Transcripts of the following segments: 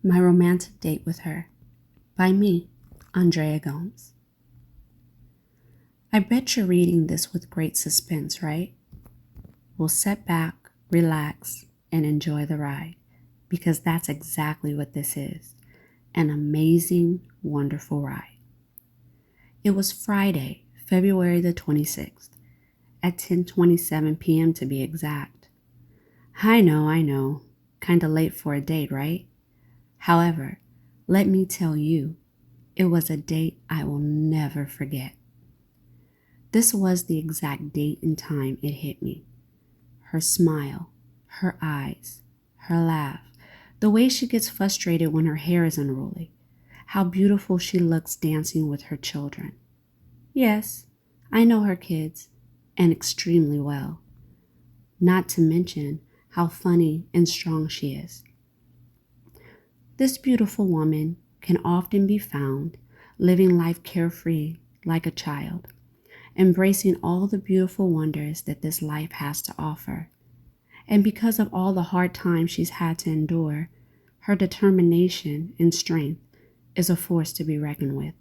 My Romantic Date with Her by me, Andrea Gomes. I bet you're reading this with great suspense, right? Well, sit back, relax, and enjoy the ride, because that's exactly what this is, an amazing, wonderful ride. It was Friday, February the 26th, at 10:27 p.m. to be exact. I know, kinda late for a date, right? However, let me tell you, it was a date I will never forget. This was the exact date and time it hit me. Her smile, her eyes, her laugh, the way she gets frustrated when her hair is unruly, how beautiful she looks dancing with her children. Yes, I know her kids, and extremely well. Not to mention how funny and strong she is. This beautiful woman can often be found living life carefree like a child, embracing all the beautiful wonders that this life has to offer. And because of all the hard times she's had to endure, her determination and strength is a force to be reckoned with.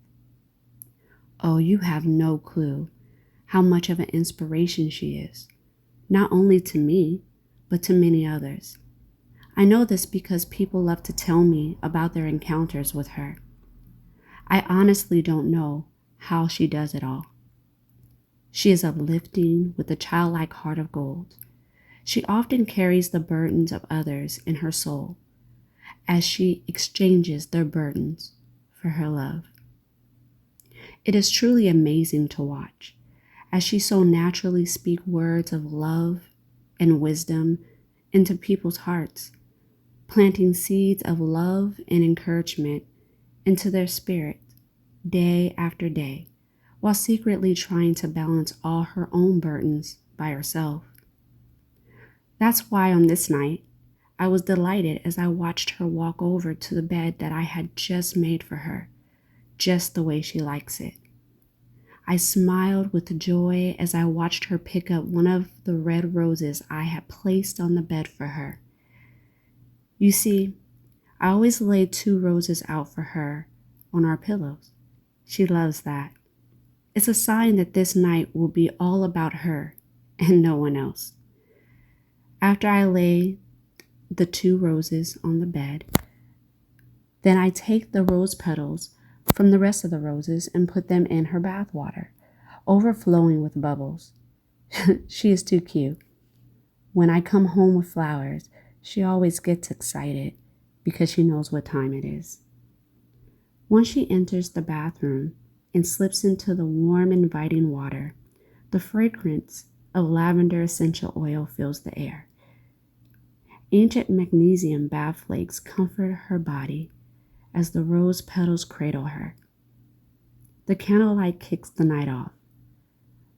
Oh, you have no clue how much of an inspiration she is, not only to me, but to many others. I know this because people love to tell me about their encounters with her. I honestly don't know how she does it all. She is uplifting with a childlike heart of gold. She often carries the burdens of others in her soul as she exchanges their burdens for her love. It is truly amazing to watch as she so naturally speaks words of love and wisdom into people's hearts, planting seeds of love and encouragement into their spirit day after day, while secretly trying to balance all her own burdens by herself. That's why on this night, I was delighted as I watched her walk over to the bed that I had just made for her, just the way she likes it. I smiled with joy as I watched her pick up one of the red roses I had placed on the bed for her. You see, I always lay 2 roses out for her on our pillows. She loves that. It's a sign that this night will be all about her and no one else. After I lay the 2 roses on the bed, then I take the rose petals from the rest of the roses and put them in her bath water, overflowing with bubbles. She is too cute. When I come home with flowers, she always gets excited because she knows what time it is. Once she enters the bathroom and slips into the warm, inviting water, the fragrance of lavender essential oil fills the air. Ancient magnesium bath flakes comfort her body as the rose petals cradle her. The candlelight kicks the night off,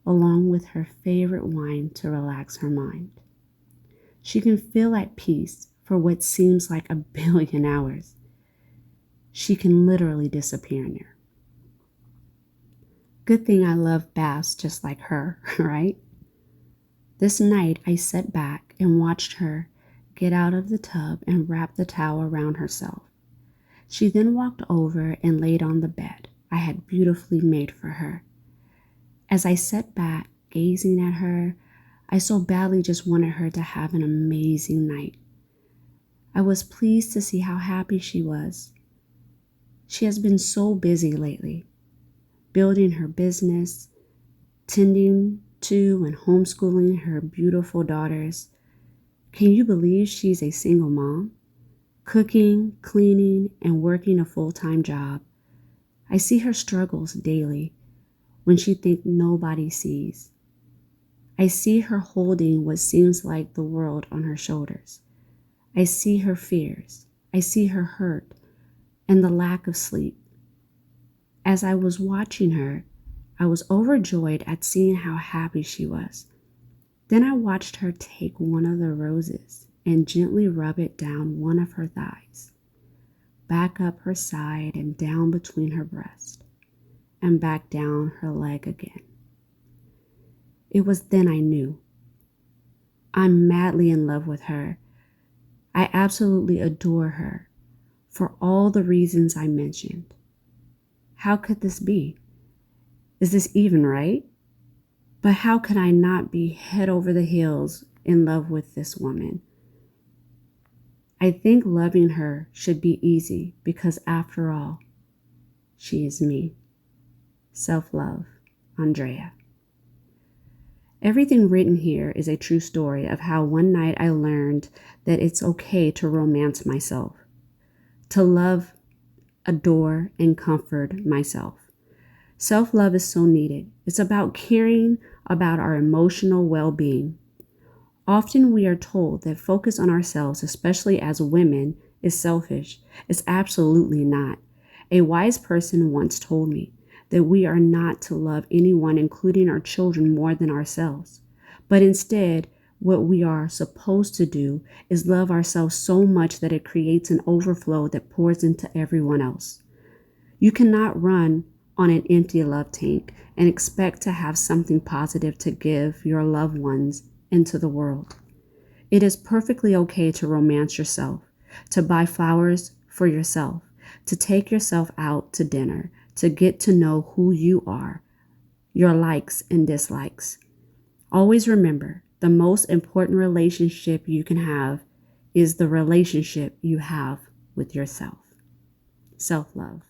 along with her favorite wine to relax her mind. She can feel at peace for what seems like a billion hours. She can literally disappear in there. Good thing I love baths just like her, right? This night I sat back and watched her get out of the tub and wrap the towel around herself. She then walked over and laid on the bed I had beautifully made for her. As I sat back, gazing at her, I so badly just wanted her to have an amazing night. I was pleased to see how happy she was. She has been so busy lately, building her business, tending to and homeschooling her beautiful daughters. Can you believe she's a single mom? Cooking, cleaning, and working a full-time job. I see her struggles daily when she thinks nobody sees. I see her holding what seems like the world on her shoulders. I see her fears. I see her hurt and the lack of sleep. As I was watching her, I was overjoyed at seeing how happy she was. Then I watched her take one of the roses and gently rub it down one of her thighs, back up her side and down between her breast, and back down her leg again. It was then I knew. I'm madly in love with her. I absolutely adore her for all the reasons I mentioned. How could this be? Is this even right? But how could I not be head over the heels in love with this woman? I think loving her should be easy because after all, she is me. Self-love, Andrea. Everything written here is a true story of how one night I learned that it's okay to romance myself, to love, adore, and comfort myself. Self-love is so needed. It's about caring about our emotional well-being. Often we are told that focus on ourselves, especially as women, is selfish. It's absolutely not. A wise person once told me that we are not to love anyone, including our children, more than ourselves. But instead, what we are supposed to do is love ourselves so much that it creates an overflow that pours into everyone else. You cannot run on an empty love tank and expect to have something positive to give your loved ones into the world. It is perfectly okay to romance yourself, to buy flowers for yourself, to take yourself out to dinner, to get to know who you are, your likes and dislikes. Always remember, the most important relationship you can have is the relationship you have with yourself. Self-love.